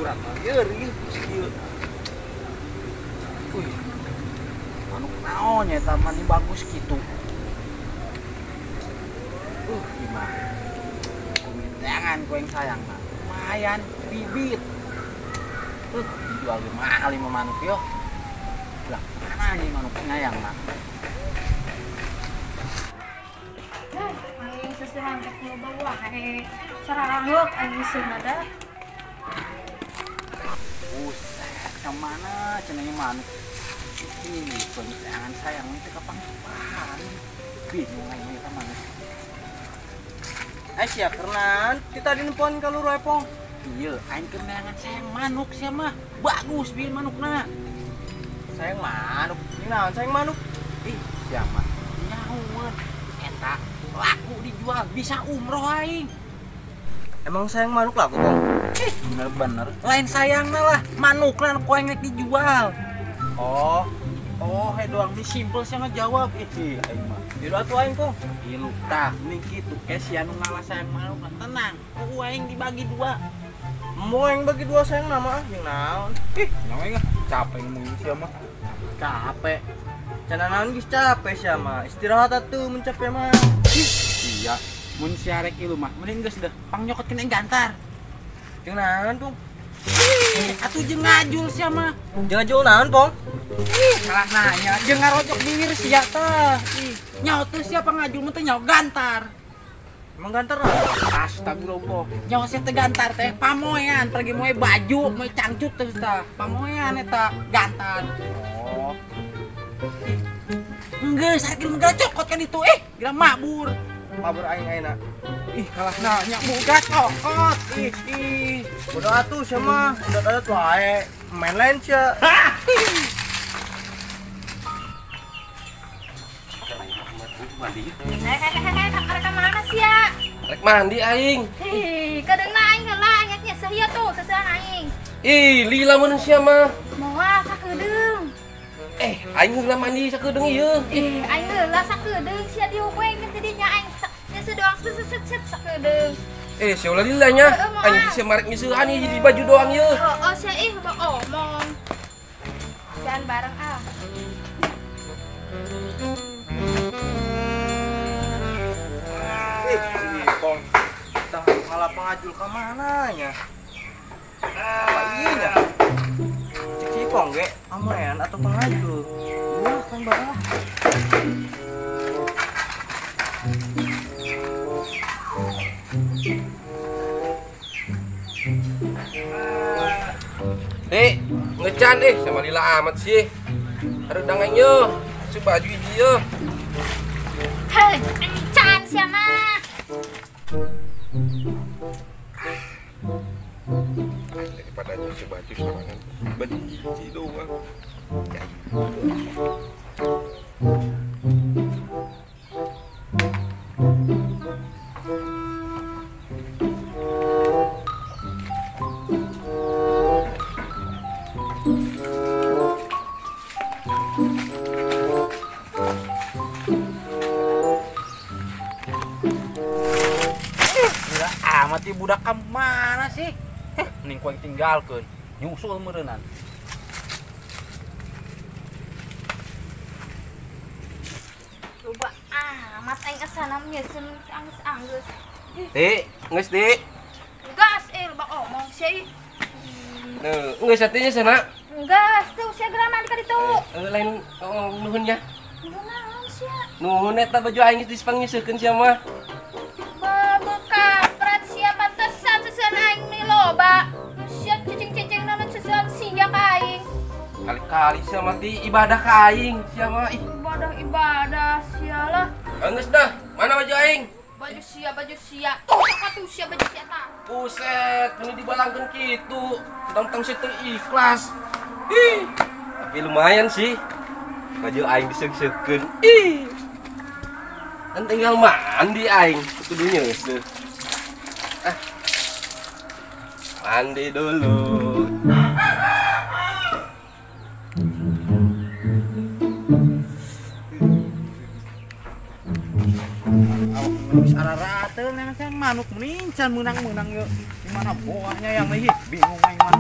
berat ngeri skill. Wih. Manuk naon nya taman ini bagus gitu. Gimana? Jangan kau yang sayang mah. Lumayan bibit. Dijual mahal 5 manuk yo. Lah, mana nih manuknya yang mah? Aing sesuhan ke bawa sararanguk aing seun ada. Buset, kemana cenanya manuk? Ini jangan sayang itu kapan-kapan. Bingung aing eta manuk. Sia karena kita di nepon kalau repong. Iya, aing kenangan sayang manuk sia mah. Bagus bil manukna. Sayang manuk. Ini naon sayang manuk? Ih, sia mah. Nyahueun. Eta laku dijual bisa umroh aing. Emang sayang manuk laku, Bang? Bener-bener. Lain sayangna lah, manukna nu yang dijual. Oh, doang disimpel sama jawab. Ih, aing mah. Jadi atuh aing, Kong. Ilu tah, nih gitu. Si anu ngalah sayang manuk tenang. Ku aing dibagi 2. Mau yang bagi 2 sayang nama yang naon? Ih, nyawa capek ngomongin sia mah. Capek. Cenah naon geus capek sia mah. Istirahat atuh mencapai mah. Iya, mun si arek ilu mah mending geus deh pang nyokotkeun aing gantar. Jeung naon, Pong? Atuh jeung ngajul sia mah. Jeung ngajul naon, Pong? Salah nanya, jeung ngarojok bibir sia teh. Ih, nyaho teh sia pangajul mah teh nyaho gantar. Emang gantar naon? Astagfirullah. Nyaho sia teh gantar teh pamoean, pergi moe baju, moe cangcut teh tah. Pamoean eta gantar. Oh, Enggeus, saking muda cokot kan itu. Gila mabur. mabur aing ayeuna. Ih, kalah nanya muda cokot. Ih. Udah atuh sia mah, udah ada tuh ae. Main lain sia. Mereka mana sih ya? Rek mandi aing. Kadang aing heula anyaknya sahia tuh sesuhan aing. Ih, lila manusia mah. Moal sakedeung. Aing heula mandi sakedeung ieu. Aing heula sakedeung sia diupeng jadinya aing sedoang set sakedeung. Sia lilanya. Aing bisa marek miseuhan ieu jadi baju doang ieu. Oh sia omong. Sian bareng ah. Kong. Tah malah pangajul ka mana nya? Apa ieu nya? Cek si Kong ge, amoean atau pangajul? Wah, kan barah. Ngecan sama lila amat sih. Ada dangannya. Si baju dia. Hei, encan sia mah. Daripada si baju sorangan. Baju si doang. Mati budak ka mana sih? Mending ku tinggalkeun. Nyusul meureunnan. Loba amat aing asana nyeuseun anggeus-anggeus. Geus Dik. Gas loba omong sia. Geus atinya sana. Gas tuh sia geura mandi ka ditu. Lain nuhunnya. Naon sia? Nuhun eta baju aing geus dispang nyeuseurkeun sia mah. Kampret sia pantesan sesuan aing nih loba. Sia cicing-cicing naon sesuan sia ka aing. Kali-kali sia mati ibadah ka aing sia mah. Ibadah sia lah. Geus dah, mana baju aing? Baju sia. Tuh atuh sia baju sia tah. Buset, ini dibalangkeun kitu. Tentang situ ikhlas. Tapi lumayan sih. Baju aing diseug-seugkeun. Kan tinggal mandi aing, kudunya geus. Mandi dulu. Arara teu nang manuk mending can meunang-meunang yeuh. Di mana boanya yang leuwih bingung aing mah.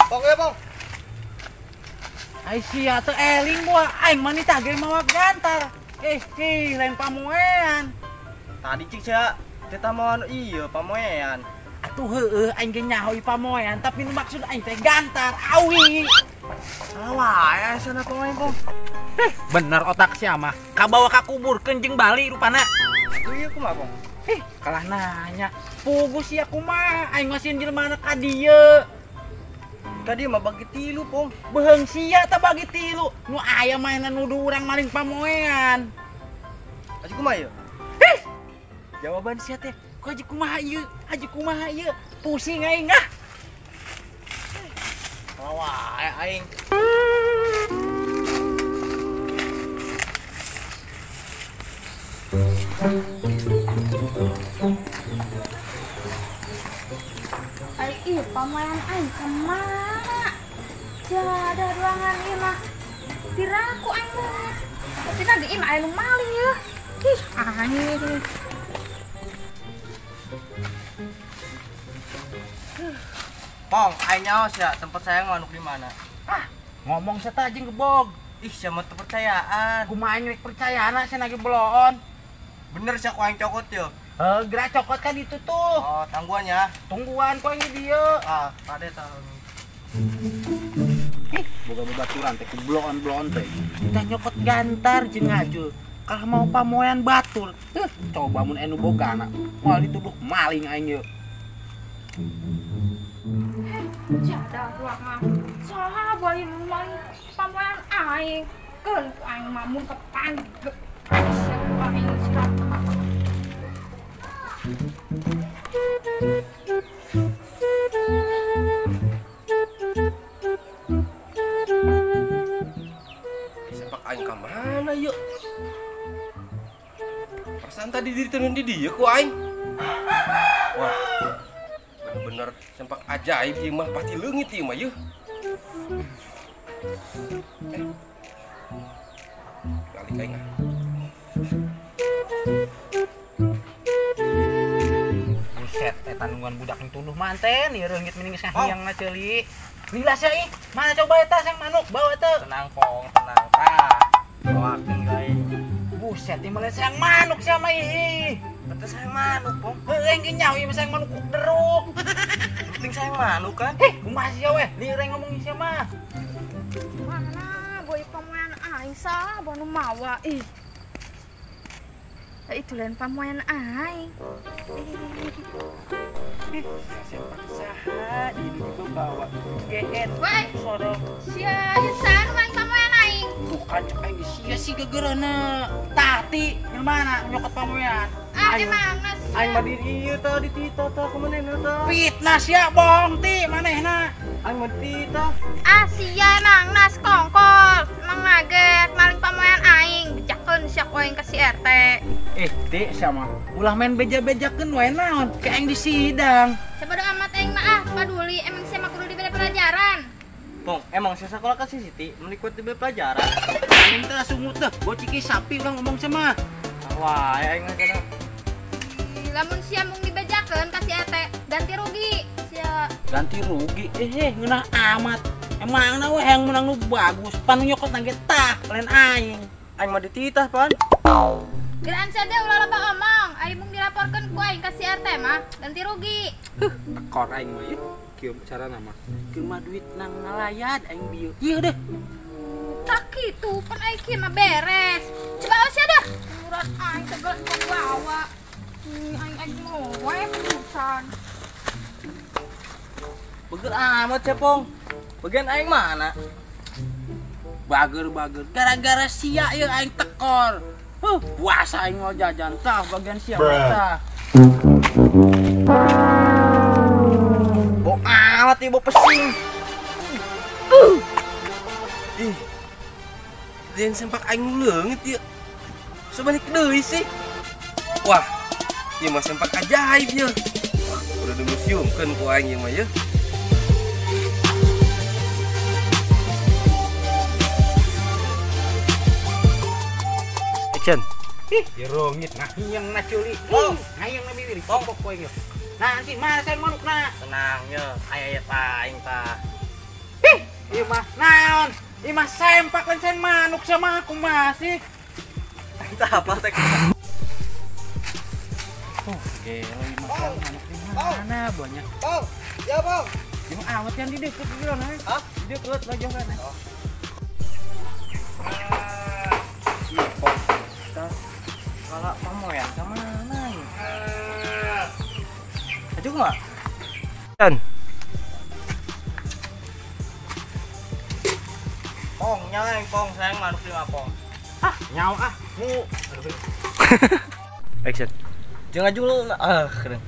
Pong ya, Pong. Ai sia teu eling gua, aing mah nita ge mawa gantar. Lain pamoean. Tadi cik sia kita mau iya pamoean. Atuh heueuh aing ge nyaho pamoean, tapi nu maksud aing teh gantar, awi. Salah ya sana Pong Pong. Bener otak sia mah. Kabawa ka kubur keunjing bali rupana. Iya kumaha, Pong? Kalah nanya. Pugu sia kumaha aing masih jelema ka dieu. Ka dieu mah bagi 3, Pong. Beheung sia teh bagi 3. Nu aya mainan nuduh urang maling pamoean. Aji kumaha ieu? Jawaban sia teh, ku aji kumaha ieu? Pusing aing ah. Wah, aing. Ih, pamoean aing kemana? Jada ruangan ieu mah. Diraku aing banget. Pasti lagi ieu mah aya maling ya. Ih, anjing. Pong, aing nyaos ya tempat sayang manuk di mana? Ngomong sia jeung gebog. Ih, sama kepercayaan. Kumaha aing rek percayana sia nage beloon. Bener sih aku aing cokot yo. Gerak cokot kan itu tuh. Oh, tangguannya. Tungguan ku aing di dieu. Pade tahun. Boga babaturan teh ku bloon teh. Kita nyokot gantar jeung ngajul. Kalau mau pamoean batul. Coba mun anu bogana. Moal dituduh maling aing yeuh. Jada ruangan. Saha bae maling pamoean aing. Keun ku aing mah mun kepanggep. Siapa aing siapa? Sepak aing ka mana yuk? Perasaan tadi ditenun di dia ku aing. Wah, bener-bener sempak ajaib ieu mah pasti leungit ieu mah yeuh. Balik aing ah. Buset, eta nungguan budak nu tunduh manten ieu reungit mending geus ngahiangna ceuli. Lila sia ih, mana coba eta sang manuk bawa teu. Tenang, Pong, tenang. Bawakeun gae. Buset, ieu mah sang manuk sia mah ih. Betul sayang manuk, Pong. Heueuh engke nyaho ieu mah sang manuk deruk. Penting sayang manuk kan? Kumaha sia weh? Lireng ngomong sia mah. Mana boy pamoean aing saha banu mawa ih. Itu lain pamoean aing. Sempak saha ini juga bawa. GN. Woi, Sorong. sia ieu saha maling pamoean aing? Bukan cek aing sia si gegerana. Tati, yang mana nyokot pamoean? Emang nas. Aing mah di ieu teh di tita teh kumanehna teh. Fitnah sia bohong ti manehna. Aing mah di tita. Sia emang nas kongkol. Emang ngaget maling pamoean aing. Bejakeun sia ku aing ka si RT. Ti sama. Ulah main beja-bejakeun wae naon? Kayak aing di sidang. Sabodo amat aing mah paduli emang sia mah kudu diberi pelajaran. Pong, emang saya sekolah ke si Siti menikut di pelajaran. Aing teh sumut teh, bociki sapi urang ngomong sama. Wah, aing kana. Lamun sia mung dibejakeun ka si RT ganti rugi. Sia Ganti rugi. Ngeunah amat. Emangna we yang menang nu bagus. Panu nyokot nangge tah lain aing. Aing mah di tita, Pan. Geraan saja ulah loba omong. Aing mung dilaporkeun ku aing ka si RT mah ganti rugi. Tekor aing mah ieu. Kieu cara nama. Kieu mah duit nang ngalayad aing bieu. Ieu deh. Tak kitu pan aing kieu mah beres. Coba sia dah. Murad aing segala ku bawa. Aing mau we perusan. Beger amat ya, Pong. Bagian aing mana? Bager. Gara-gara sia ieu aing tekor. Puasa aing mau jajan tah bagian sia tah. Bok amat ibu pesing. Ih. Dan sempak aing leungit ieu. Sabalik deui sih. Wah, ieu mah sempak ajaib ieu. Wah, udah di museum kan ku aing ieu mah yeuh. Action. Ya rongit ngahiang na ceuli. Ngahiang na bibir. Pokok poe ieu. Nah, nanti mana saya manuk na. Tenangnya, aya ta aing tah. Iya mah naon? Iya mah sempak lencen manuk sama aku masih. Kita apa teh? Oh, gelo iya mah yang manuk di mana banyak. Bang, ya bang. Yang awet yang di deket gitu nah. Hah? Di deket lah jauh kan. Iya pong. Kita kalau pamoyan ke mana nih? Ajuk nggak? Dan Pong, nyalain pong, sayang manuk lima pong. Ah, nyawa ah. action. Jangan ajuk lu, keren.